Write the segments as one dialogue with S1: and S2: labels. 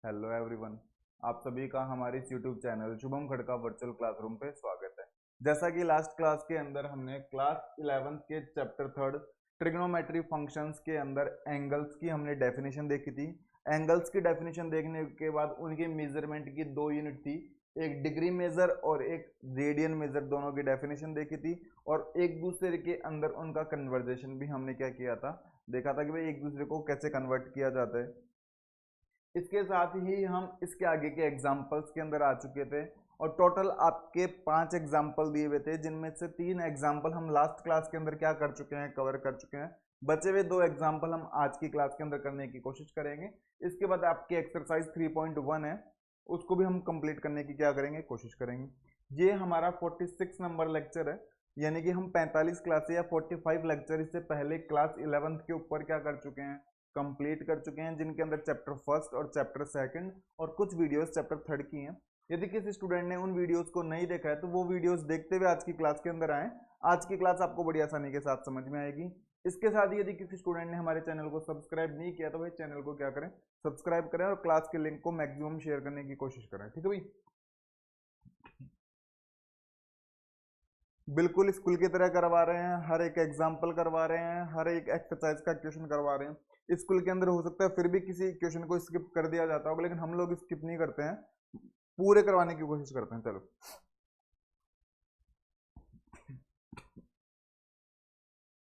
S1: Hello everyone. आप सभी का हमारे इस YouTube channel Shubham Khadka virtual classroom पे स्वागत है। जैसा कि लास्ट क्लास के अंदर हमने क्लास 11th के चैप्टर थर्ड ट्रिग्नोमेट्री फंक्शंस के अंदर एंगल्स की हमने डेफिनेशन देखी थी। एंगल्स की डेफिनेशन देखने के बाद उनकी मेजरमेंट की दो यूनिट थी, एक डिग्री मेजर और एक रेडियन मेजर, दोनों की डेफिनेशन देखी थी। और एक दूसरे के अंदर उनका कन्वर्जेशन भी हमने क्या किया था, देखा था कि भाई एक दूसरे को कैसे कन्वर्ट किया जाता है। इसके साथ ही हम इसके आगे के एग्जाम्पल्स के अंदर आ चुके थे और टोटल आपके 5 एग्जाम्पल दिए हुए थे, जिनमें से 3 एग्जाम्पल हम लास्ट क्लास के अंदर क्या कर चुके हैं, कवर कर चुके हैं। बचे हुए 2 एग्जाम्पल हम आज की क्लास के अंदर करने की कोशिश करेंगे। इसके बाद आपकी एक्सरसाइज 3.1 है, उसको भी हम कंप्लीट करने की क्या करेंगे, कोशिश करेंगे। ये हमारा 46 नंबर लेक्चर है, यानी कि हम 45 क्लास या 45 लेक्चर इससे पहले क्लास 11th के ऊपर क्या कर चुके हैं, कंप्लीट कर चुके हैं, जिनके अंदर चैप्टर फर्स्ट और चैप्टर सेकंड और कुछ वीडियोस चैप्टर थर्ड की हैं। यदि किसी स्टूडेंट ने उन वीडियोस को नहीं देखा है तो वो वीडियोस देखते हुए आज की क्लास के अंदर आए। आज की क्लास आपको बड़ी आसानी के साथ समझ में आएगी। इसके साथ ही यदि किसी स्टूडेंट ने हमारे चैनल को सब्सक्राइब नहीं किया तो भाई चैनल को क्या करें, सब्सक्राइब करें और क्लास के लिंक को मैक्सिमम शेयर करने की कोशिश करें। ठीक है भाई, बिल्कुल स्कूल की तरह करवा रहे हैं, हर एक एग्जाम्पल करवा रहे हैं, हर एक एक्सरसाइज का क्वेश्चन करवा रहे हैं। स्कूल के अंदर हो सकता है फिर भी किसी क्वेश्चन को स्किप कर दिया जाता होगा, लेकिन हम लोग स्किप नहीं करते हैं, पूरे करवाने की कोशिश करते हैं। चलो,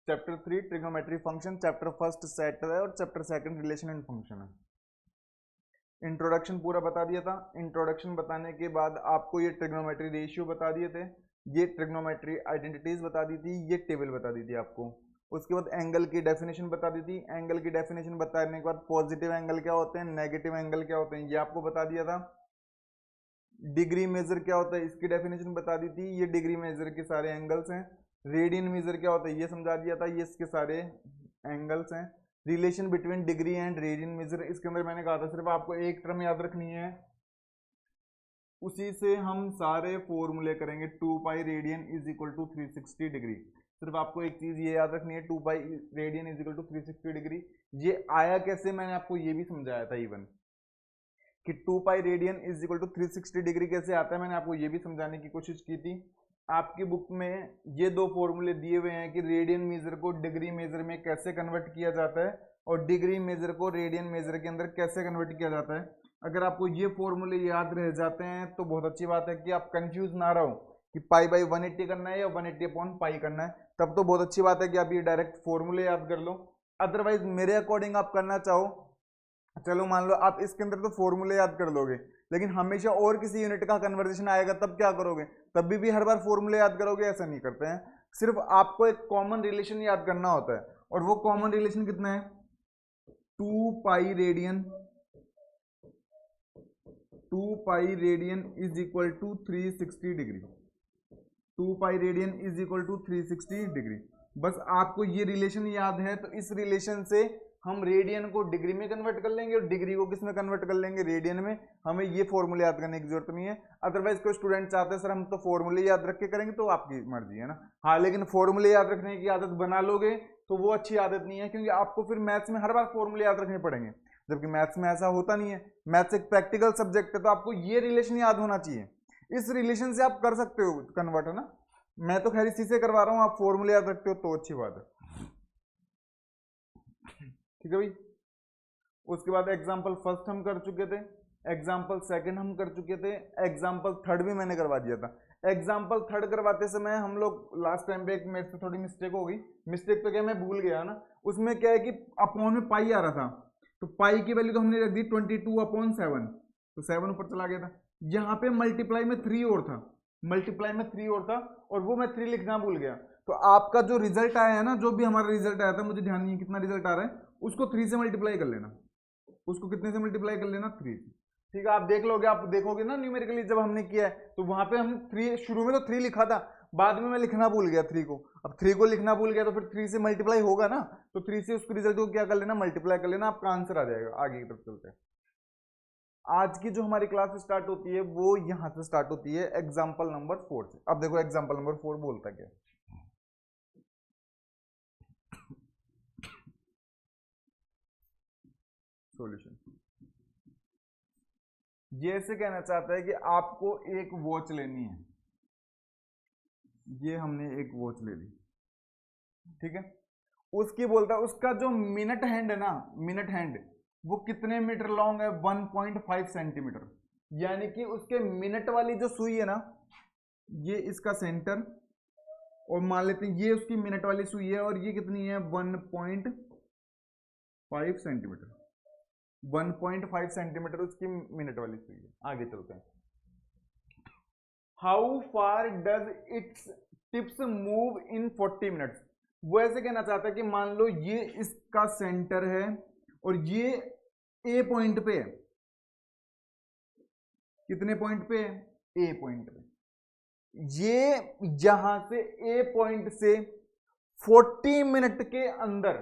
S1: chapter 3 trigonometry function, chapter first set है और chapter second relation and function है। इंट्रोडक्शन पूरा बता दिया था। इंट्रोडक्शन बताने के बाद आपको ये ट्रिग्नोमेट्री रेशियो बता दिए थे, ये ट्रिग्नोमेट्री आइडेंटिटीज बता दी थी, ये टेबल बता दी थी आपको। उसके बाद एंगल की डेफिनेशन बता दी थी। एंगल की डेफिनेशन बताने के बाद पॉजिटिव एंगल क्या होते हैं, नेगेटिव एंगल क्या होते हैं, ये आपको बता दिया था। डिग्री मेजर क्या होता है, इसकी डेफिनेशन बता दी थी, ये डिग्री मेजर के सारे एंगल्स हैं। रेडियन मेजर क्या होता है, ये समझा दिया था, ये इसके सारे एंगल्स हैं। Relation between degree and radian major, इसके अंदर मैंने कहा था सिर्फ आपको एक टर्म याद रखनी है, उसी से हम सारे फॉर्मूले करेंगे। 2 pi radian is equal to 360 degree. सिर्फ आपको एक चीज ये याद रखनी है, 2 pi radian is equal to 360 degree. ये आया कैसे, मैंने आपको ये भी समझाया था इवन, कि 2 pi radian is equal to 360 degree कैसे आता है, मैंने आपको ये भी समझाने की कोशिश की थी। आपकी बुक में ये दो फॉर्मूले दिए हुए हैं कि रेडियन मेजर को डिग्री मेजर में कैसे कन्वर्ट किया जाता है और डिग्री मेजर को रेडियन मेजर के अंदर कैसे कन्वर्ट किया जाता है। अगर आपको ये फॉर्मूले याद रह जाते हैं तो बहुत अच्छी बात है कि आप कंफ्यूज ना रहो कि पाई बाई 180 करना है या 180 अपॉन पाई करना है, तब तो बहुत अच्छी बात है कि आप ये डायरेक्ट फॉर्मूले याद कर लो। अदरवाइज मेरे अकॉर्डिंग आप करना चाहो, चलो मान लो आप इसके अंदर तो फॉर्मूले याद कर लोगे, लेकिन हमेशा और किसी यूनिट का कन्वर्जेशन आएगा तब क्या करोगे, तब भी हर बार फॉर्मूले याद करोगे, ऐसा नहीं करते हैं। सिर्फ आपको एक कॉमन रिलेशन याद करना होता है, और वो कॉमन रिलेशन कितना है, 2 pi radian, 2 pi radian is equal to 360 degree. 2 pi radian is equal to 360 degree. बस आपको ये रिलेशन याद है तो इस रिलेशन से हम रेडियन को डिग्री में कन्वर्ट कर लेंगे और डिग्री को किस में कन्वर्ट कर लेंगे, रेडियन में। हमें ये फॉर्मूले याद करने की जरूरत नहीं है। अदरवाइज कोई स्टूडेंट चाहते हैं सर हम तो फॉर्मूले याद रख के करेंगे, तो आपकी मर्जी है ना। हाँ, लेकिन फॉर्मूले याद रखने की आदत बना लोगे तो वो अच्छी आदत नहीं है, क्योंकि आपको फिर मैथ्स में हर बार फॉर्मूले याद रखने पड़ेंगे, जबकि मैथ्स में ऐसा होता नहीं है। मैथ्स एक प्रैक्टिकल सब्जेक्ट है, तो आपको ये रिलेशन याद होना चाहिए। इस रिलेशन से आप कर सकते हो कन्वर्ट, है ना। मैं तो खैर इसी से करवा रहा हूं, आप फॉर्मूले याद रखते हो तो अच्छी बात है। ठीक है भाई। उसके बाद एग्जाम्पल फर्स्ट हम कर चुके थे, एग्जाम्पल सेकंड हम कर चुके थे, एग्जाम्पल थर्ड भी मैंने करवा दिया था। एग्जाम्पल थर्ड करवाते समय हम लोग लास्ट टाइम पे एक मेरे से थोड़ी मिस्टेक हो गई। मिस्टेक तो क्या, मैं भूल गया ना। उसमें क्या है कि अपॉन में पाई आ रहा था, तो पाई की वैल्यू तो हमने रख दी 22/7, तो 7 ऊपर चला गया था। यहाँ पे मल्टीप्लाई में 3 और था, मल्टीप्लाई में 3 और था, और वो मैं 3 लिखना भूल गया। तो आपका जो रिजल्ट आया है ना, जो भी हमारा रिजल्ट आया था, मुझे ध्यान नहीं है कितना रिजल्ट आ रहा है, उसको 3 से मल्टीप्लाई कर लेना। उसको कितने से मल्टीप्लाई कर लेना, 3 से। ठीक है, आप देख लोगे, आप देखोगे ना न्यूमेरिकली जब हमने किया है, तो वहां पे हम 3, शुरू में तो 3 लिखा था, बाद में मैं लिखना भूल गया 3 को। अब 3 को लिखना भूल गया तो फिर 3 से मल्टीप्लाई होगा ना, तो 3 से उसके रिजल्ट को क्या कर लेना, मल्टीप्लाई कर लेना, आपका आंसर आ जाएगा। आगे की तरफ चलते हैं। आज की जो हमारी क्लास स्टार्ट होती है वो यहां से स्टार्ट होती है, एग्जाम्पल नंबर 4 से। अब देखो एग्जाम्पल नंबर 4 बोलता क्या, सॉल्यूशन। ये ऐसे कहना चाहता है कि आपको एक वॉच लेनी है, ये हमने एक वॉच ले ली, ठीक है। उसकी बोलता है उसका जो मिनट हैंड है ना, मिनट हैंड वो कितने मीटर लॉन्ग है, 1.5 सेंटीमीटर। यानी कि उसके मिनट वाली जो सुई है ना, ये इसका सेंटर, और मान लेते हैं ये उसकी मिनट वाली सुई है, और ये कितनी है 1.5 सेंटीमीटर। 1.5 सेंटीमीटर उसकी मिनट वाली सुई है। आगे चलते हैं। How far does it's tips move in 40 minutes. वो ऐसे कहना चाहता है कि मान लो ये इसका सेंटर है और ये ए पॉइंट पे है। कितने पॉइंट पे है? ए पॉइंट पे। ये यहां से ए पॉइंट से 40 मिनट के अंदर,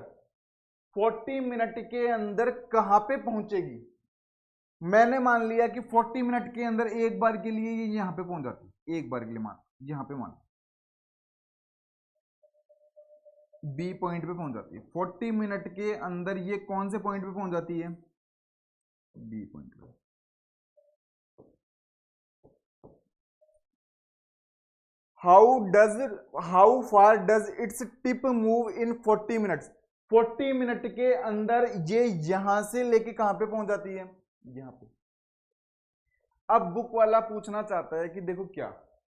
S1: 40 मिनट के अंदर कहां पे पहुंचेगी। मैंने मान लिया कि 40 मिनट के अंदर एक बार के लिए ये यहां पे पहुंच जाती है। एक बार के लिए मान, यहां पे मान बी पॉइंट पे पहुंच जाती है। 40 मिनट के अंदर ये कौन से पॉइंट पे पहुंच जाती है? बी पॉइंट पे। How far does its tip move in 40 minutes. 40 minute के अंदर ये यहां से लेके कहां पे पहुंच जाती है? यहां पे। अब बुक वाला पूछना चाहता है कि देखो क्या,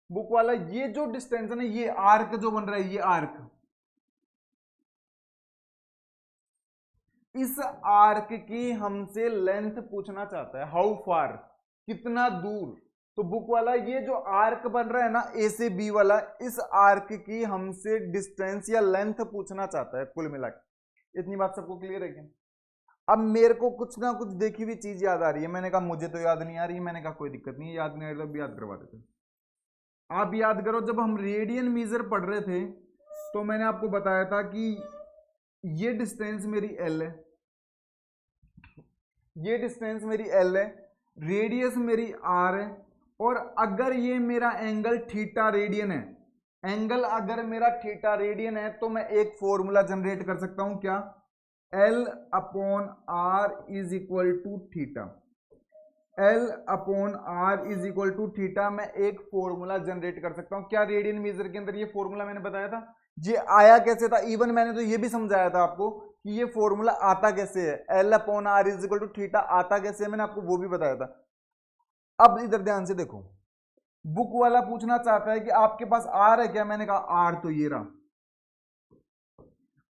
S1: बुक वाला ये जो डिस्टेंस है ना, ये आर्क जो बन रहा है, ये आर्क, इस आर्क की हमसे लेंथ पूछना चाहता है। हाउ फार, कितना दूर। तो बुक वाला ये जो आर्क बन रहा है ना ए से बी वाला, इस आर्क की हमसे डिस्टेंस या लेंथ पूछना चाहता है कुल मिला के। इतनी बात सबको क्लियर है क्या? अब मेरे को कुछ ना कुछ देखी हुई चीज याद आ रही है। मैंने कहा मुझे तो याद नहीं आ रही। मैंने कहा कोई दिक्कत नहीं है, याद नहीं आ रही तो अब याद करवा देते। आप याद करो, जब हम रेडियन मीजर पढ़ रहे थे तो मैंने आपको बताया था कि ये डिस्टेंस मेरी एल है, ये डिस्टेंस मेरी एल है, रेडियस मेरी आर है, और अगर ये मेरा एंगल थीटा रेडियन है, एंगल अगर मेरा थीटा रेडियन है, तो मैं एक फॉर्मूला जनरेट कर सकता हूं। क्या? L upon R is equal to theta. L upon R is equal to theta, मैं एक फॉर्मूला जनरेट कर सकता हूं। क्या रेडियन मीजर के अंदर ये फॉर्मूला मैंने बताया था? ये आया कैसे था? इवन मैंने तो ये भी समझाया था आपको कि ये फॉर्मूला आता कैसे है। L upon R is equal to theta आता कैसे है, मैंने आपको वो भी बताया था। अब इधर ध्यान से देखो, बुक वाला पूछना चाहता है कि आपके पास आर है क्या? मैंने कहा आर तो ये रहा।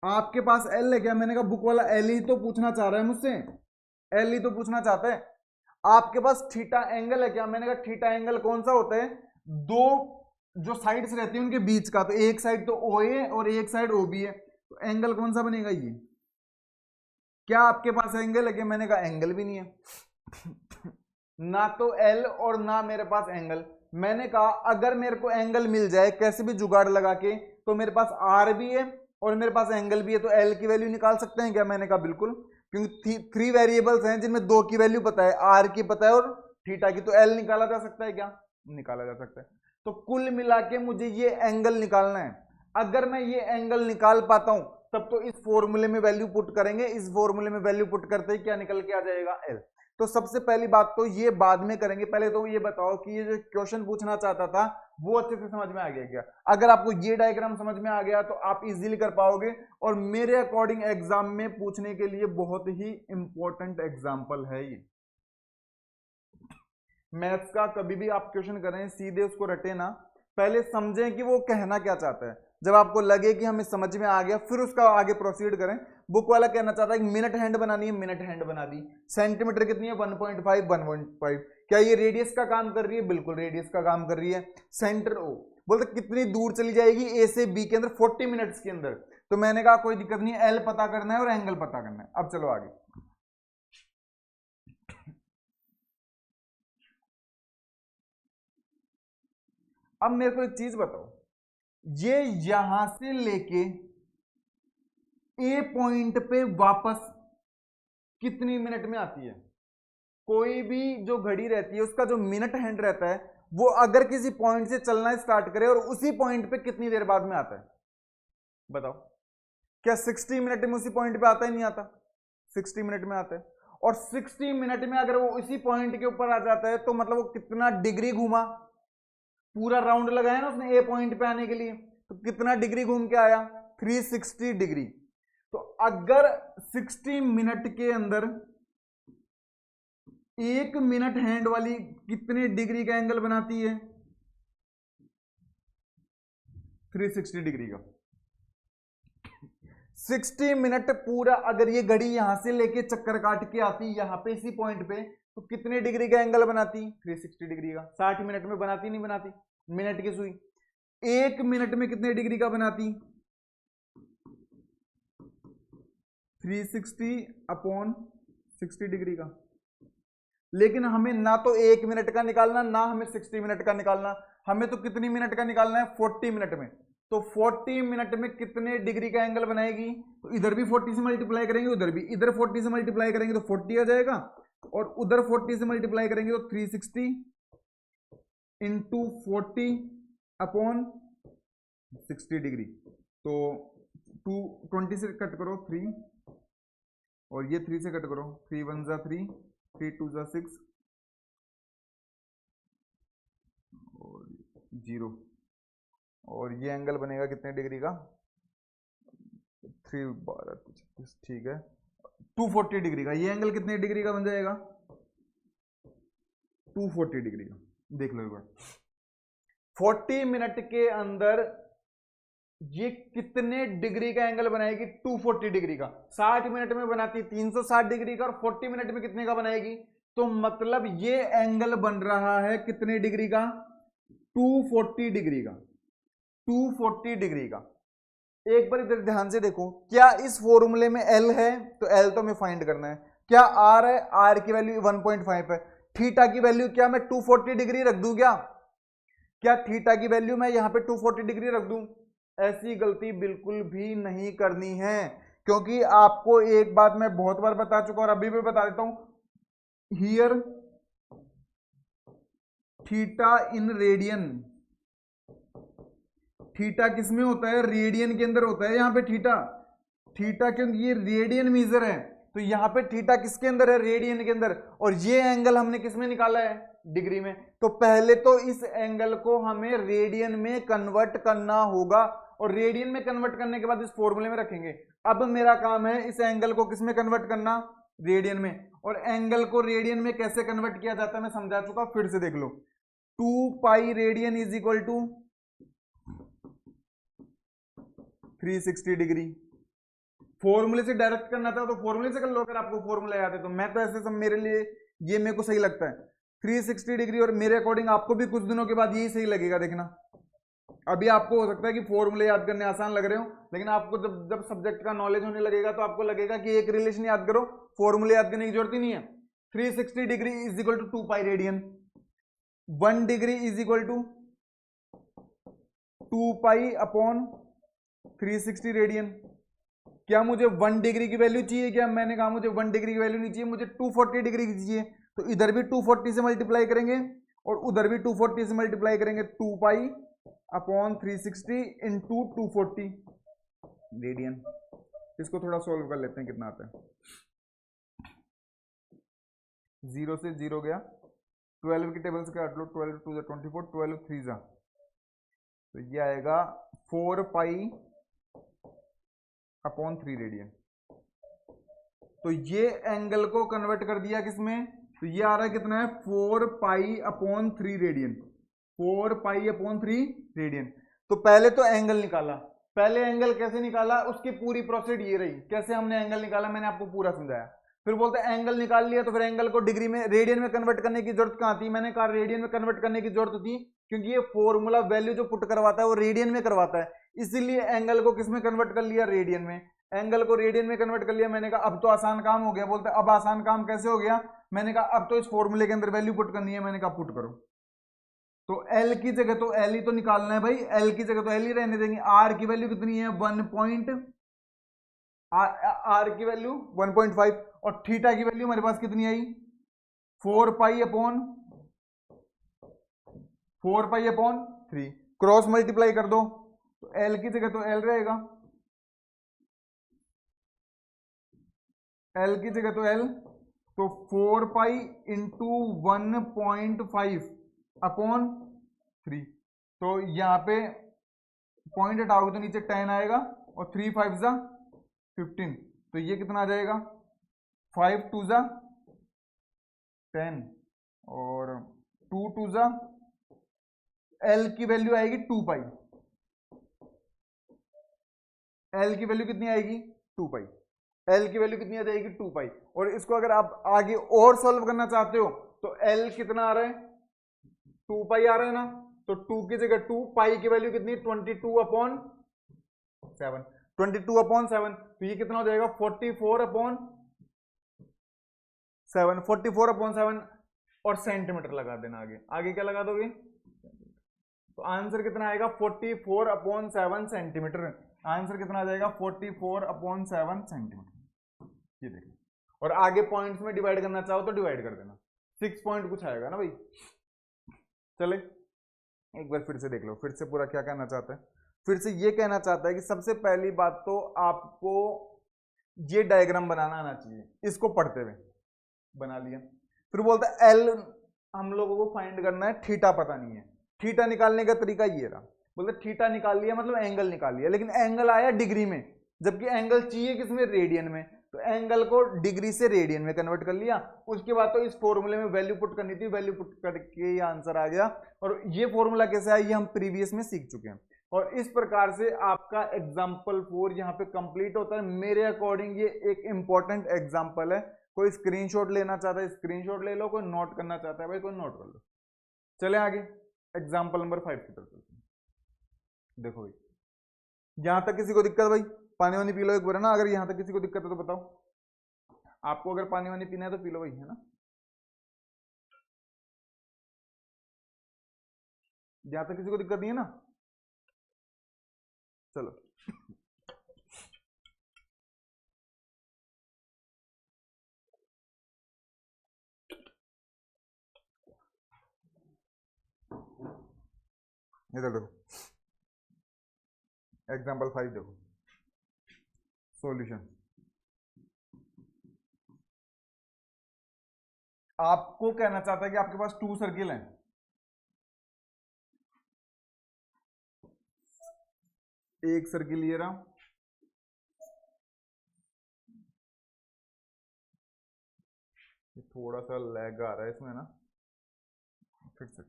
S1: आपके पास एल है क्या? मैंने कहा बुक वाला एल ही तो पूछना चाह रहा है मुझसे, एल ही तो पूछना चाहता है। आपके पास थीटा एंगल है क्या? मैंने कहा थीटा एंगल कौन सा होता है? दो जो साइड्स रहती है उनके बीच का। तो एक साइड तो ओ ए और एक साइड ओ बी है, तो एंगल कौन सा बनेगा? ये। क्या आपके पास एंगल है क्या? मैंने कहा एंगल भी नहीं है। ना तो एल और ना मेरे पास एंगल। मैंने कहा अगर मेरे को एंगल मिल जाए कैसे भी जुगाड़ लगा के, तो मेरे पास आर भी है और मेरे पास एंगल भी है, तो एल की वैल्यू निकाल सकते हैं क्या? मैंने कहा बिल्कुल, क्योंकि 3 वेरिएबल्स हैं जिनमें 2 की वैल्यू पता है, आर की पता है और थीटा की, तो एल निकाला जा सकता है क्या? निकाला जा सकता है। तो कुल मिला के मुझे ये एंगल निकालना है। अगर मैं ये एंगल निकाल पाता हूं तब तो इस फॉर्मूले में वैल्यू पुट करेंगे। इस फॉर्मूले में वैल्यू पुट करते ही क्या निकल के आ जाएगा? एल। तो सबसे पहली बात तो ये बाद में करेंगे, पहले तो ये बताओ कि ये जो क्वेश्चन पूछना चाहता था वो अच्छे से समझ में आ गया क्या? अगर आपको ये डायग्राम समझ में आ गया तो आप इजीली कर पाओगे, और मेरे अकॉर्डिंग एग्जाम में पूछने के लिए बहुत ही इंपॉर्टेंट एग्जाम्पल है ये। मैथ्स का कभी भी आप क्वेश्चन करें सीधे उसको रटे ना, पहले समझें कि वो कहना क्या चाहता है। जब आपको लगे कि हमें समझ में आ गया फिर उसका आगे प्रोसीड करें। बुक वाला कहना चाहता है कि मिनट हैंड बनानी है, मिनट हैंड बना दी। सेंटीमीटर कितनी है? 1.5, 1.5। क्या ये रेडियस का काम कर रही है? बिल्कुल रेडियस का काम कर रही है। सेंटर ओ, बोलते कितनी दूर चली जाएगी ए से बी के अंदर 40 मिनट्स के अंदर। तो मैंने कहा कोई दिक्कत नहीं, एल पता करना है और एंगल पता करना है। अब चलो आगे। अब मेरे को एक चीज बताओ, ये यहां से लेके ए पॉइंट पे वापस कितनी मिनट में आती है? कोई भी जो घड़ी रहती है उसका जो मिनट हैंड रहता है वो अगर किसी पॉइंट से चलना स्टार्ट करे और उसी पॉइंट पे कितनी देर बाद में आता है? बताओ। क्या 60 मिनट में उसी पॉइंट पे आता है? नहीं आता, 60 मिनट में आता है। और 60 मिनट में अगर वो इसी पॉइंट के ऊपर आ जाता है तो मतलब वो कितना डिग्री घूमा, पूरा राउंड लगाया ना उसने ए पॉइंट पे आने के लिए, तो कितना डिग्री घूम के आया, 360 डिग्री। तो अगर 60 मिनट के अंदर 1 मिनट हैंड वाली कितने डिग्री का एंगल बनाती है, 360 डिग्री का। 60 मिनट पूरा अगर ये घड़ी यहां से लेके चक्कर काट के आती यहां पे इसी पॉइंट पे, तो कितने डिग्री का एंगल बनाती, 360 डिग्री का। 60 मिनट में बनाती नहीं बनाती, मिनट की सुई। 1 मिनट में कितने डिग्री का बनाती, 360 अपॉन 60 डिग्री का। लेकिन हमें ना तो 1 मिनट का निकालना, ना हमें 60 मिनट का निकालना, हमें तो कितनी मिनट का निकालना है, 40 मिनट में। तो 40 मिनट में कितने डिग्री का एंगल बनाएगी, तो इधर भी 40 से मल्टीप्लाई करेंगे, उधर भी, इधर 40 से मल्टीप्लाई करेंगे तो 40 आ जाएगा, और उधर 40 से मल्टीप्लाई करेंगे तो 360 इंटू 40 अपॉन 60 डिग्री। तो 20 से कट करो 3, और ये 3 से कट करो, 3 1 जा 3, 3 2 जा 6 और 0, और ये एंगल बनेगा कितने डिग्री का, 3 12 36, ठीक है, 240 डिग्री का। ये एंगल कितने डिग्री का बन जाएगा, 240 डिग्री का। देख लो एक बार, 40 मिनट के अंदर ये कितने डिग्री का एंगल बनाएगी, 240 डिग्री का। 60 मिनट में बनाती 360 डिग्री का, और 40 मिनट में कितने का बनाएगी, तो मतलब ये एंगल बन रहा है कितने डिग्री का, 240 डिग्री का, 240 डिग्री का। एक बार इधर ध्यान से देखो, क्या इस फॉर्मूले में L है, तो L तो हमें फाइंड करना है। क्या R है, R की वैल्यू 1.5 है। थीटा की वैल्यू क्या मैं 240 डिग्री रख दूं, क्या थीटा की वैल्यू मैं यहां पे 240 डिग्री रख दूं, ऐसी गलती बिल्कुल भी नहीं करनी है, क्योंकि आपको एक बात मैं बहुत बार बता चुका और अभी भी बता देता हूं, here theta in radian, theta किस में होता है, रेडियन के अंदर होता है। यहां पे थीटा, थीटा क्योंकि ये रेडियन मीजर है, तो यहां पे थीटा किसके अंदर है, रेडियन के अंदर, और ये एंगल हमने किस में निकाला है, डिग्री में। तो पहले तो इस एंगल को हमें रेडियन में कन्वर्ट करना होगा, और रेडियन में कन्वर्ट करने के बाद इस फॉर्मूले में रखेंगे। अब मेरा काम है इस एंगल को किस में कन्वर्ट करना, रेडियन में। और एंगल को रेडियन में कैसे कन्वर्ट किया जाता है मैं समझा चुका, फिर से देख लो। 2 pi radian is equal to 360 degree. फॉर्मूले से डायरेक्ट करना था तो फॉर्मूले से कर लो, अगर आपको फॉर्मूला याद है तो। मैं तो ऐसे सब, मेरे लिए ये मेरे को सही लगता है 360 डिग्री, और मेरे अकॉर्डिंग आपको भी कुछ दिनों के बाद यही सही लगेगा। देखना, अभी आपको हो सकता है कि फॉर्मूले याद करने आसान लग रहे हो, लेकिन आपको जब जब सब्जेक्ट का नॉलेज होने लगेगा तो आपको लगेगा कि एक रिलेशन याद करो, फॉर्मूले याद करने की जरूरत ही नहीं है। 360 degree is equal to 2 pi radian, 1 degree is equal to 2 pi upon 360 radian. क्या मुझे 1 डिग्री की वैल्यू चाहिए, क्या मैंने कहा मुझे 1 डिग्री की वैल्यू नहीं चाहिए, मुझे 240 डिग्री की चाहिए। तो इधर भी 240 से मल्टीप्लाई करेंगे और उधर भी 240 से मल्टीप्लाई करेंगे, 2 पाई अपॉन 360 इंटू 240 रेडियन। इसको थोड़ा सॉल्व कर लेते हैं, कितना आता है। 0 से 0 गया, 12 की टेबल से काट लो, 12 2 24, 12 3 जा, तो ये आएगा 4 पाई अपॉन 3 रेडियन। तो ये एंगल को कन्वर्ट कर दिया किसमें, तो ये आ रहा है कितना है, 4 pi upon 3 radian, 4 pi upon 3 radian. तो पहले तो एंगल निकाला, पहले एंगल कैसे निकाला, उसकी पूरी प्रोसेस ये रही, कैसे हमने एंगल निकाला मैंने आपको पूरा समझाया। फिर बोलते हैं एंगल निकाल लिया तो फिर एंगल को डिग्री में, रेडियन में कन्वर्ट करने की जरूरत कहां थी, मैंने कहा रेडियन में कन्वर्ट करने की जरूरत थी, क्योंकि ये फॉर्मूला वैल्यू जो पुट करवाता है वो रेडियन में करवाता है, इसीलिए एंगल को किस में कन्वर्ट कर लिया, रेडियन में। एंगल को रेडियन में कन्वर्ट कर लिया, मैंने कहा अब तो आसान काम हो गया। बोलते अब आसान काम कैसे हो गया, मैंने कहा अब तो इस फॉर्मूले के अंदर वैल्यू पुट करनी है, मैंने कहा पुट करो। तो L की जगह तो L ही तो निकालना है भाई, L की जगह तो L ही रहने देंगे। R की वैल्यू कितनी है, 1 R की वैल्यू 1.5, और थीटा की वैल्यू हमारे पास कितनी आई, 4 पाई अपॉन 3। क्रॉस मल्टीप्लाई कर दो, तो L की जगह तो L रहेगा, L की जगह तो L, तो 4 पाई इंटू 1.5 अपॉन 3। तो यहाँ पे पॉइंट हटाओगे तो नीचे 10 आएगा और 3 5 जा 15, तो ये कितना आ जाएगा 5 2 जा 10 और 2 2 जा एल की वैल्यू आएगी 2 पाई। एल की वैल्यू कितनी आएगी 2 पाई। एल की वैल्यू कितनी आ जाएगी 2 पाई। और इसको अगर आप आगे और सॉल्व करना चाहते हो तो एल कितना आ रहा है 2 पाई आ रहा है ना, तो 2 की जगह 2, पाई की वैल्यू कितनी 22/7, 22/7, तो ये कितना हो जाएगा 44/7, 44/7 और सेंटीमीटर लगा देना। आगे आगे क्या लगा दोगे, तो आंसर कितना आएगा 44/7 सेंटीमीटर। आंसर कितना आ जाएगा 44/7 सेंटीमीटर। ये देखो, और आगे पॉइंट्स में डिवाइड करना चाहो तो डिवाइड कर देना, 6 पॉइंट कुछ आएगा ना भाई। चले एक बार फिर से देख लो, फिर से पूरा क्या कहना चाहता है। फिर से ये कहना चाहता है कि सबसे पहली बात तो आपको ये डायग्राम बनाना आना चाहिए, इसको पढ़ते हुए बना लिया। फिर बोलता है एल हम लोगों को फाइंड करना है, थीटा पता नहीं है। थीटा निकालने का तरीका ये रहा, बोलते थीटा निकाल लिया मतलब एंगल निकाल लिया, लेकिन एंगल आया डिग्री में, जबकि एंगल चाहिए किसमें रेडियन में, तो एंगल को डिग्री से रेडियन में कन्वर्ट कर लिया। उसके बाद तो इस फॉर्मूले में वैल्यू पुट करनी थी, वैल्यू पुट करके ये आंसर आ गया। और ये फॉर्मूला कैसे आया ये हम प्रीवियस में सीख चुके हैं। और इस प्रकार से आपका एग्जाम्पल 4 यहाँ पे कंप्लीट होता है। मेरे अकॉर्डिंग ये एक इंपॉर्टेंट एग्जाम्पल है। कोई स्क्रीनशॉट लेना चाहता है स्क्रीनशॉट ले लो, कोई नोट करना चाहता है भाई कोई नोट कर लो। चले आगे एग्जाम्पल नंबर 5 की तरफ चलते हैं। देखो भाई यहां तक किसी को दिक्कत, भाई पानी वानी पी लो एक बार ना, अगर यहां तक किसी को दिक्कत है तो बताओ। आपको अगर पानी वानी पीना है तो पी लो भाई, है ना। यहां तक किसी को दिक्कत नहीं है ना, चलो। इधर देखो एग्जाम्पल 5 देखो, सॉल्यूशन। आपको कहना चाहता है कि आपके पास 2 सर्किल हैं, एक सर्किल ये रहा, थोड़ा सा लैग आ रहा है इसमें ना, फिर से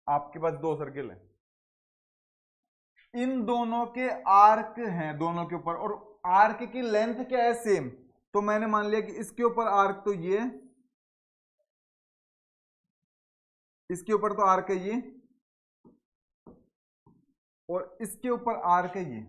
S1: आपके पास 2 सर्किल हैं, इन दोनों के आर्क हैं दोनों के ऊपर, और आर्क की लेंथ क्या है सेम। तो मैंने मान लिया कि इसके ऊपर आर्क तो ये, इसके ऊपर तो आर्क है ये, और इसके ऊपर आर्क है ये।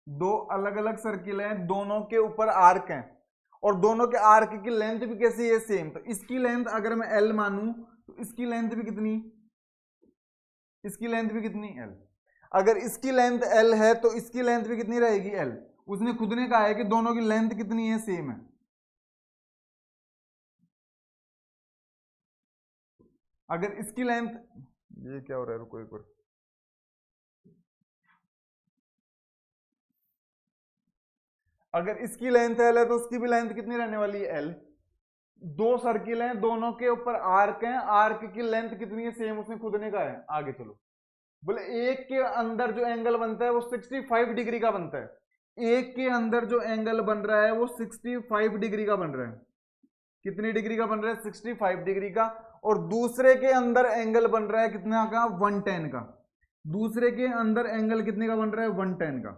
S1: दो अलग अलग सर्किल हैं, दोनों के ऊपर आर्क हैं, और दोनों के आर्क की लेंथ भी कैसी है सेम। तो इसकी लेंथ अगर मैं L मानूं तो इसकी लेंथ भी कितनी, इसकी लेंथ भी कितनी L। अगर इसकी लेंथ L है तो इसकी लेंथ भी कितनी रहेगी L। उसने खुद ने कहा है कि दोनों की लेंथ कितनी है सेम है। अगर इसकी लेंथ, ये क्या हो रहा है रुको एक बार, अगर इसकी लेंथ L है तो उसकी भी लेंथ कितनी रहने वाली है L। 2 सर्किल हैं, दोनों के ऊपर आर्क हैं, आर्क की लेंथ कितनी है सेम, उसने खुद ने कहा है। आगे चलो, बोले एक के अंदर जो एंगल बनता है वो 65 डिग्री का बनता है, एक के अंदर जो एंगल बन रहा है वो 65 डिग्री का बन रहा है। कितनी डिग्री का बन रहा है 65 डिग्री का। और दूसरे के अंदर एंगल बन रहा है कितना का 110 का। दूसरे के अंदर एंगल कितने का बन रहा है 110 का।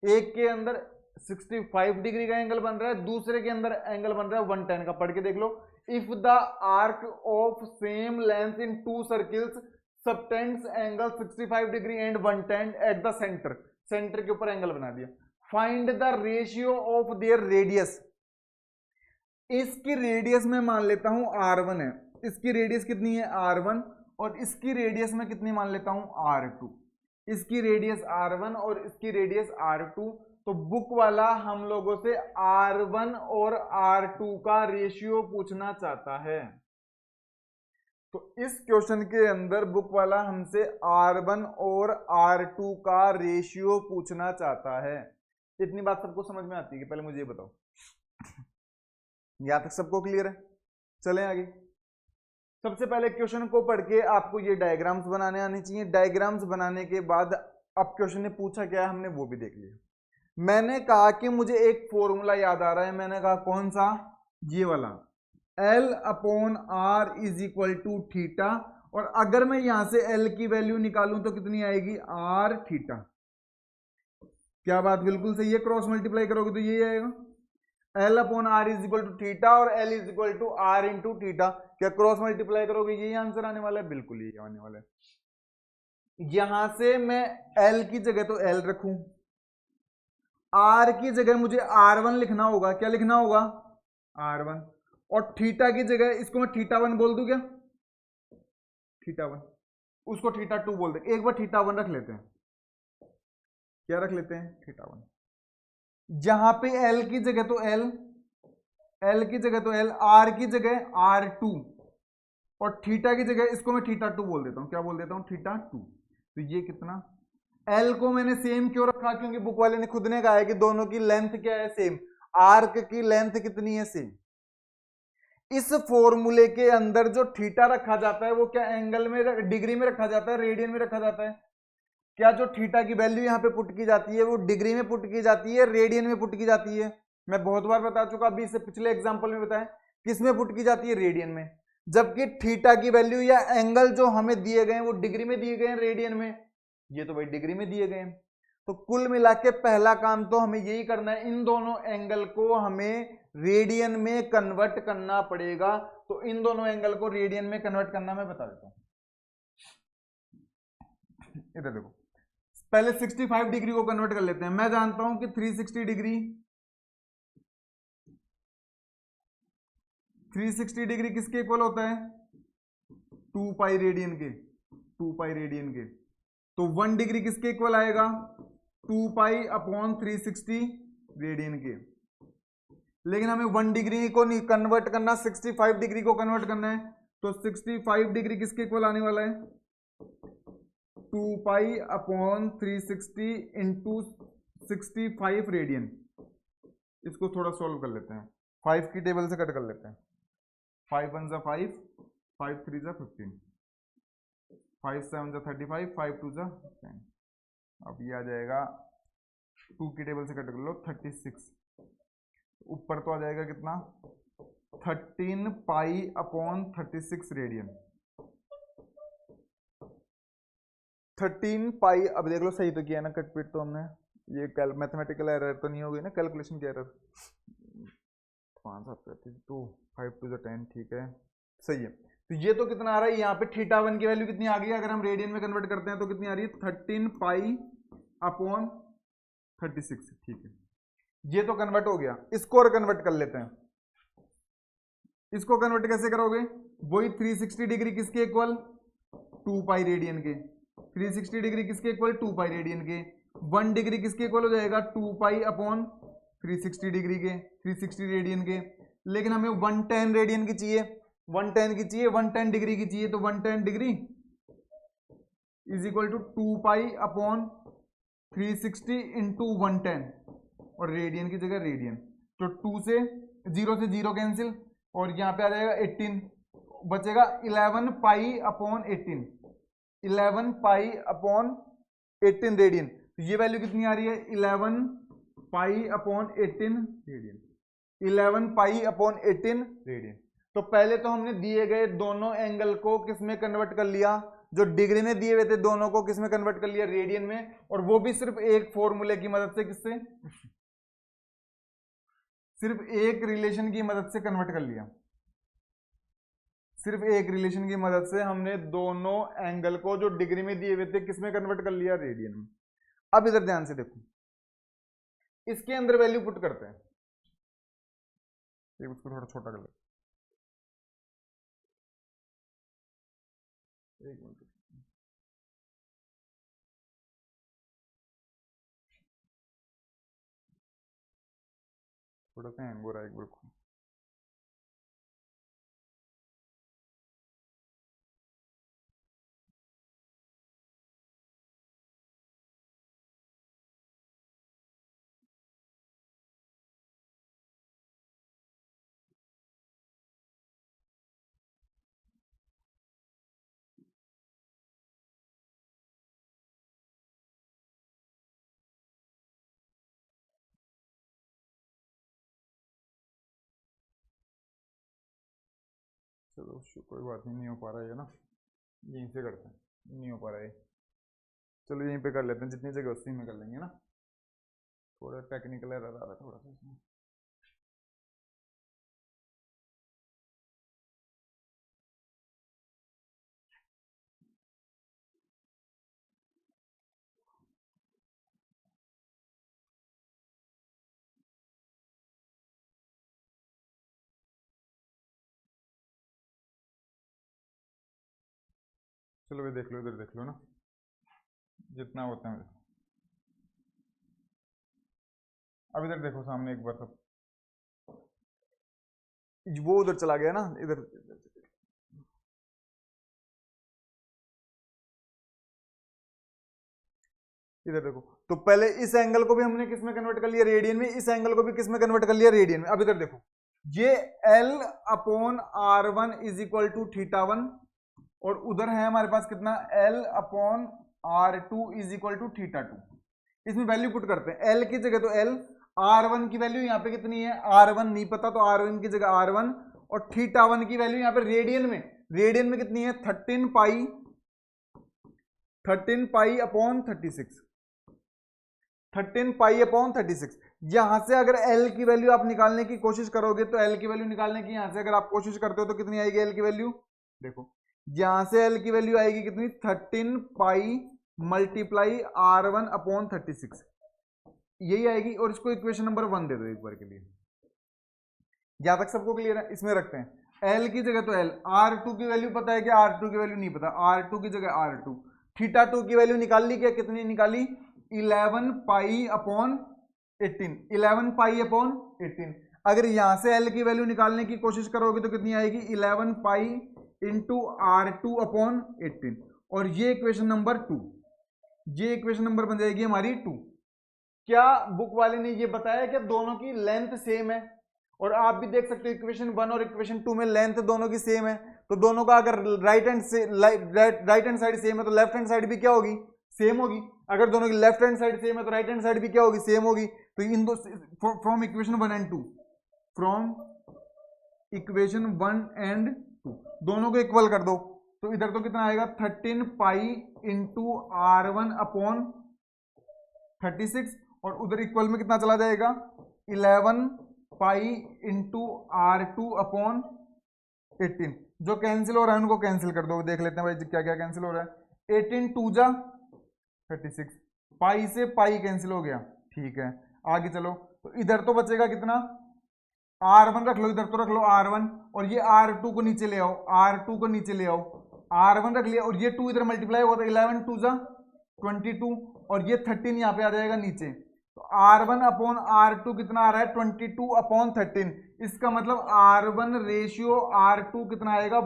S1: एक के अंदर 65 डिग्री का एंगल बन रहा है, दूसरे के अंदर एंगल बन रहा है 110 का। पढ़ के देख लो, if the arc of same length in 2 circles subtends angle 65 degree and 110 at the centre. Centre के ऊपर एंगल बना दिया। Find the ratio of their radius. इसकी रेडियस में मान लेता हूं R1 है, इसकी रेडियस कितनी है R1, और इसकी रेडियस में कितनी मान लेता हूं R2। इसकी रेडियस R1 और इसकी रेडियस R2। तो बुक वाला हम लोगों से R1 और R2 का रेशियो पूछना चाहता है। तो इस क्वेश्चन के अंदर बुक वाला हमसे R1 और R2 का रेशियो पूछना चाहता है। इतनी बात सबको समझ में आती है कि पहले मुझे ये बताओ, यहां तक सबको क्लियर है? चलें आगे। सबसे पहले क्वेश्चन को पढ़ के आपको ये डायग्राम्स बनाने आने चाहिए। डायग्राम्स बनाने के बाद अब क्वेश्चन ने पूछा क्या है हमने वो भी देख लिया। मैंने कहा कि मुझे एक फॉर्मूला याद आ रहा है, मैंने कहा कौन सा? ये वाला, L upon R is equal to theta. और अगर मैं यहां से L की वैल्यू निकालूं तो कितनी आएगी? R theta. क्या बात बिल्कुल सही है? क्रॉस मल्टीप्लाई करोगे तो यही आएगा, L upon R is equal to theta और L is equal to R into theta. क्या क्रॉस मल्टीप्लाई करोगे यही आंसर आने वाला है? बिल्कुल यही आने वाला है। यहां से मैं L की जगह तो L रखूं, R की जगह मुझे R1 लिखना होगा। क्या लिखना होगा? R1। और थीटा की जगह इसको मैं थीटा 1 बोल दूं क्या? थीटा 1, उसको थीटा 2 बोल दे। एक बार थीटा 1 रख लेते हैं। क्या रख लेते हैं? थीटा 1। जहां पे L की जगह तो L की जगह तो L, R की जगह R2 और थीटा की जगह इसको मैं थीटा 2 बोल देता हूं। क्या बोल देता हूं? थीटा 2। तो ये कितना? L को मैंने सेम क्यों रखा? क्योंकि बुक वाले ने खुद ने कहा है कि दोनों की लेंथ क्या है? सेम। आर्क की लेंथ कितनी है? सेम। इस फॉर्मूले के अंदर जो थीटा रखा जाता है वो क्या एंगल में, डिग्री में रखा जाता है, रेडियन में रखा जाता है? क्या जो थीटा की वैल्यू यहां पे पुट की जाती है वो डिग्री में पुट की जाती है, रेडियन में पुट की जाती है? मैं बहुत बार बता चुका, अभी इससे पिछले एग्जांपल में बताया किस में पुट की जाती है? रेडियन में। जबकि थीटा की वैल्यू या एंगल जो हमें दिए गए वो डिग्री में दिए गए, रेडियन में। ये तो भाई डिग्री में दिए गए। तो कुल मिला के पहला काम तो हमें यही करना है, इन दोनों एंगल को हमें रेडियन में कन्वर्ट करना पड़ेगा। तो इन दोनों एंगल को रेडियन में कन्वर्ट करना मैं बता देता हूं। इधर देखो, पहले 65 डिग्री को कन्वर्ट कर लेते हैं। मैं जानता हूं कि 360 डिग्री, 360 डिग्री किसके इक्वल होता है? 2 पाई रेडियन के, 2 पाई रेडियन के। तो 1 डिग्री किसके इक्वल आएगा? 2 पाई अपॉन 360 रेडियन के। लेकिन हमें 1 डिग्री को नहीं कन्वर्ट करना, 65 डिग्री को कन्वर्ट करना है। तो 65 डिग्री किसके इक्वल आने वाला है? 2 पाई अपॉन 360 इंटू 65 रेडियन। इसको थोड़ा सॉल्व कर लेते हैं, 5 की टेबल से कट कर लेते हैं। 5 1 जा 5, 5 3 जा 15, 5 7 जा 35, 5 2 जा 10। अब ये आ जाएगा, 2 की टेबल से कट कर लो, 36। ऊपर तो आ जाएगा कितना? 13 पाई अपॉन 36 रेडियन। 13 पाई, अब देख लो सही तो किया ना कट पीट तो हमने, ये मैथमेटिकल एरर तो नहीं होगी ना, कैलकुलेशन की एरर। 5 2 5 2 10, ठीक है सही है। तो ये तो कितना आ रहा है यहाँ पे? थीटा 1 की वैल्यू कितनी आ गई? अगर हम रेडियन में कन्वर्ट करते हैं तो कितनी आ रही है? 13 पाई अपॉन 36, ठीक है। ये तो कन्वर्ट हो गया, इसको और कन्वर्ट कर लेते हैं। इसको कन्वर्ट कैसे करोगे? वही 360 डिग्री किसके इक्वल? 2 पाई रेडियन के। 360 डिग्री किसके इक्वल? 2 पाई रेडियन के। 1 डिग्री किसके इक्वल हो जाएगा? 2 पाई अपॉन 360 डिग्री के, 360 रेडियन के। लेकिन हमें 110 रेडियन की चाहिए, 110 की चाहिए, 110 डिग्री की चाहिए। तो 110 degree is equal to 2 pi upon 360 into 110 और रेडियन की जगह रेडियन। तो 2 से 0 से 0 कैंसिल और यहाँ पे आ जाएगा 18, बचेगा 11 pi upon 18, 11 pi upon 18 radian. तो ये वैल्यू कितनी आ रही है? 11 pi upon 18 radian, 11 pi upon 18 radian. तो पहले तो हमने दिए गए दोनों एंगल को किस में कन्वर्ट कर लिया? जो डिग्री में दिए हुए थे दोनों को किस में कन्वर्ट कर लिया? रेडियन में। और वो भी सिर्फ एक फॉर्मूले की मदद से। किससे? सिर्फ एक रिलेशन की मदद से कन्वर्ट कर लिया। सिर्फ एक रिलेशन की मदद से हमने दोनों एंगल को जो डिग्री में दिए हुए थे किस में कन्वर्ट कर लिया? रेडियन में। अब इधर ध्यान से देखो, इसके अंदर वैल्यू पुट करते हैं। उसको थोड़ा छोटा कर लेते, एक मिनट, थोड़ा सा हैंग हो रहा है एक बार। चलो कोई बात नहीं हो पा रहा है ना, यहीं से करते हैं, नहीं हो पा रहा है, चलो यहीं पे कर लेते हैं, जितनी जगह उसी में कर लेंगे ना। थोड़ा टेक्निकल एरर आ रहा है थोड़ा सा इसमें। चलो भाई देख लो, इधर देख लो ना, जितना होता है। अब इधर देखो सामने एक बार सब, वो उधर चला गया ना, इधर इधर देखो। तो पहले इस एंगल को भी हमने किस में कन्वर्ट कर लिया, रेडियन में, इस एंगल को भी किस में कन्वर्ट कर लिया, रेडियन में। अब इधर देखो, ये L upon R one is equal to theta one, और उधर है हमारे पास कितना, L upon R two is equal to theta two. इसमें वैल्यू पुट करते हैं, एल की जगह तो एल, आर वन की वैल्यू यहाँ पे कितनी है, आर वन नहीं पता तो आर वन की जगह आर वन, और थीटा वन की वैल्यू यहाँ पे रेडियन में, रेडियन में कितनी है 13 पाई अपॉन 36, 13 पाई अपॉन 36। यहां से अगर एल की वैल्यू आप निकालने की कोशिश करोगे तो एल की वैल्यू निकालने की यहां से अगर आप कोशिश करते हो तो कितनी आएगी एल की वैल्यू, देखो यहां से एल की वैल्यू आएगी कितनी, 13 pi multiply R one upon 36, यही आएगी। और इसको इक्वेशन नंबर 1 दे दो एक बार के लिए। यहां तक सबको क्लियर है? इसमें रखते हैं एल की जगह तो एल, आर टू की वैल्यू पता है कि आर टू की वैल्यू नहीं पता, आर टू की जगह आर टू, थीटा टू की वैल्यू निकाल ली क्या, कितनी निकाली, 11 पाई अपॉन 18, 11 पाई अपॉन 18। अगर यहां से एल की वैल्यू निकालने की कोशिश करोगे तो कितनी आएगी, 11 pi into R two upon 18, और ये इक्वेशन नंबर 2, ये इक्वेशन नंबर बन जाएगी हमारी 2। क्या बुक वाले ने ये बताया कि दोनों की लेंथ सेम है, और आप भी देख सकते हो इक्वेशन 1 और इक्वेशन 2 में लेंथ दोनों की सेम है, तो दोनों का अगर राइट हैंड साइड सेम है तो लेफ्ट हैंड साइड भी क्या होगी, सेम होगी। अगर दोनों की लेफ्ट हैंड साइड सेम है तो राइट हैंड साइड भी क्या होगी, सेम होगी। तो इन दो, from equation 1 and 2, from equation 1 and 2 दोनों को इक्वल कर दो, तो इधर तो कितना आएगा, 13 pi into R one upon 36, और उधर इक्वल में कितना चला जाएगा, 11 pi into R two upon 18। जो कैंसिल हो रहा है उनको कैंसिल कर दो, देख लेते हैं भाई क्या क्या कैंसिल हो रहा है। 18 टू जा 36, पाई से पाई कैंसिल हो गया, ठीक है। आगे चलो, तो इधर तो बचेगा कितना, R1 रख लो, इधर तो रख लो R1, और ये R2 को नीचे ले आओ, R2 को नीचे ले आओ, R1 रख लिया, और ये 2 इधर मल्टीप्लाई हुआ था, 11 टू जा 22, और ये 13 यहाँ पे आ जाएगा नीचे। तो R1 अपॉन R2 कितना आ रहा है, 22 अपॉन 13। इसका मतलब R1 रेशियो R2 कितना आएगा,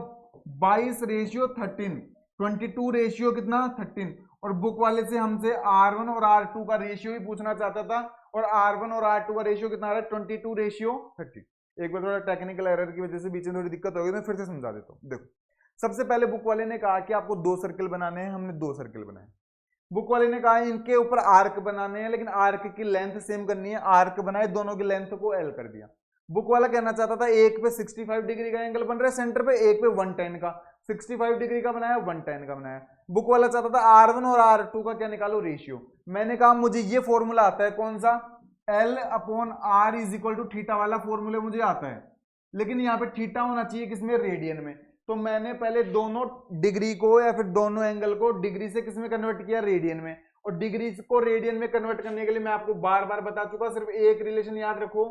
S1: 22 रेशियो 13, 22 रेशियो कितना 13। और बुक वाले से हमसे R1 और R2 का रेशियो ही पूछना चाहता था, और R1 और R2 का रेशियो कितना आ रहा है, 22 रेशियो 30। एक बार थोड़ा टेक्निकल एरर की वजह से बीच में थोड़ी दिक्कत हो गई, मैं फिर से समझा देता हूँ। देखो, सबसे पहले बुक वाले ने कहा कि आपको 2 सर्कल बनाने हैं, हमने 2 सर्कल बनाए। बुक वाले ने कहा इनके ऊपर आर्क बनाने हैं, लेकिन आर्क की लेंथ सेम करनी है, आर्क बनाए, दोनों की लेंथ को एल कर दिया। बुक वाला कहना चाहता था एक पे 65 डिग्री का एंगल बन रहा है सेंटर पे, एक पे 110 का, 65 डिग्री का बनाया, 110 का बनाया। बुक वाला चाहता था R1 और R2 का क्या निकालो, रेशियो। मैंने कहा मुझे ये फॉर्मूला आता है, कौन सा, L upon R is equal to theta वाला फॉर्मूला मुझे आता है, लेकिन यहाँ पे थीटा होना चाहिए किसमें, रेडियन में। तो मैंने पहले दोनों डिग्री को या फिर दोनों एंगल को डिग्री से किसमें कन्वर्ट किया, रेडियन में। और डिग्री को रेडियन में कन्वर्ट करने के लिए मैं आपको बार बार बता चुका, सिर्फ एक रिलेशन याद रखो,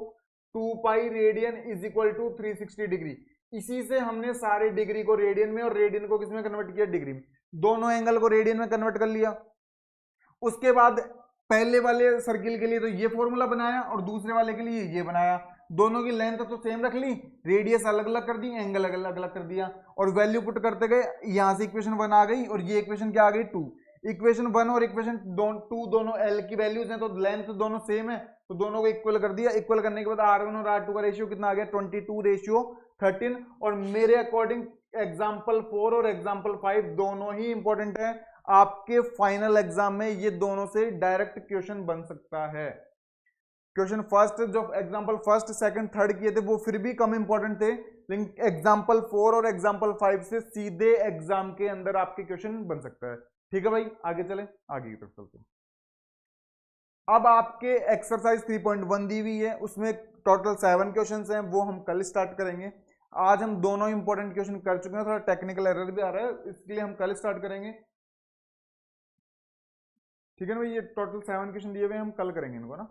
S1: 2 pi radian is equal to 360 degree. इसी से हमने सारे डिग्री को रेडियन में और रेडियन को किसमें कन्वर्ट किया, डिग्री में। दोनों एंगल को रेडियन में कन्वर्ट कर लिया। उसके बाद पहले वाले सर्किल के लिए तो ये फॉर्मूला बनाया, और दूसरे वाले के लिए ये बनाया। दोनों की लेंथ तो सेम रख ली, रेडियस अलग अलग कर दी, एंगल अलग अलग कर दिया, और वैल्यू पुट करते गए। यहां से इक्वेशन 1 आ गई, और ये इक्वेशन क्या आ गई, 2। इक्वेशन 1 और इक्वेशन 2 दोनों एल की वैल्यूज हैं, तो लेंथ दोनों सेम है, तो दोनों को इक्वल कर दिया। इक्वल करने के बाद R1 और R2 का रेशियो कितना आ गया, 22 रेशियो 13। और मेरे अकॉर्डिंग एग्जाम्पल 4 और एग्जाम्पल 5 दोनों ही इंपॉर्टेंट है, आपके फाइनल एग्जाम में ये दोनों से डायरेक्ट क्वेश्चन बन सकता है। क्वेश्चन फर्स्ट जो एग्जाम्पल फर्स्ट सेकंड थर्ड किए थे वो फिर भी कम इंपॉर्टेंट थे, लेकिन एग्जाम्पल 4 और एग्जाम्पल 5 से सीधे एग्जाम के अंदर आपके क्वेश्चन बन सकता है। ठीक है भाई, आगे चले, आगे की तरफ चलते हैं। अब आपके एक्सरसाइज 3.1 दी हुई है, उसमें टोटल 7 क्वेश्चंस हैं, वो हम कल स्टार्ट करेंगे। आज हम दोनों इंपॉर्टेंट क्वेश्चन कर चुके हैं, थोड़ा टेक्निकल एरर भी आ रहा है, इसलिए हम कल स्टार्ट करेंगे। ठीक है ना भाई, ये टोटल 7 क्वेश्चन दिए हुए हैं, हम कल करेंगे इनको ना।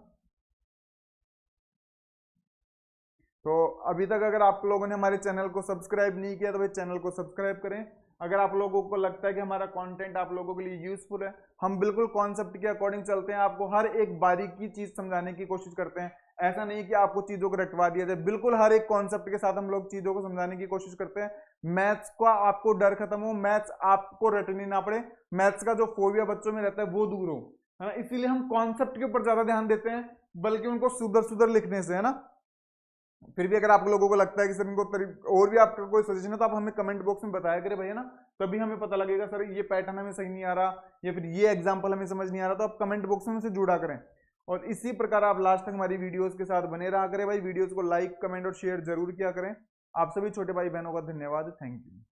S1: तो अभी तक अगर आप लोगों ने हमारे चैनल को सब्सक्राइब नहीं किया तो भाई चैनल को सब्सक्राइब करें। अगर आप लोगों को लगता है कि हमारा कंटेंट आप लोगों के लिए यूजफुल है, हम बिल्कुल कॉन्सेप्ट के अकॉर्डिंग चलते हैं, आपको हर एक बारीकी चीज समझाने की कोशिश करते हैं। ऐसा नहीं कि आपको चीजों को रटवा दिया जाए, बिल्कुल हर एक कॉन्सेप्ट के साथ हम लोग चीजों को समझाने की कोशिश करते हैं। मैथ्स का आपको डर खत्म हो, मैथ्स आपको रटनी ना पड़े, मैथ्स का जो फोबिया बच्चों में रहता है वो दूर हो, है ना। इसीलिए हम कॉन्सेप्ट के ऊपर ज्यादा ध्यान देते हैं, बल्कि उनको सुधर सुधर लिखने से, है ना। फिर भी अगर आप लोगों को लगता है कि सर इनको और भी आपका कोई सजेशन है तो आप हमें कमेंट बॉक्स में बताया करें भैया ना, तभी हमें पता लगेगा सर ये पैटर्न हमें सही नहीं आ रहा या फिर ये एग्जांपल हमें समझ नहीं आ रहा, तो आप कमेंट बॉक्स में हमसे जुड़ा करें। और इसी प्रकार आप लास्ट तक हमारी वीडियोस के साथ बने रहा करें भाई, वीडियोस को लाइक कमेंट और शेयर जरूर किया करें। आप सभी छोटे भाई बहनों का धन्यवाद, थैंक यू।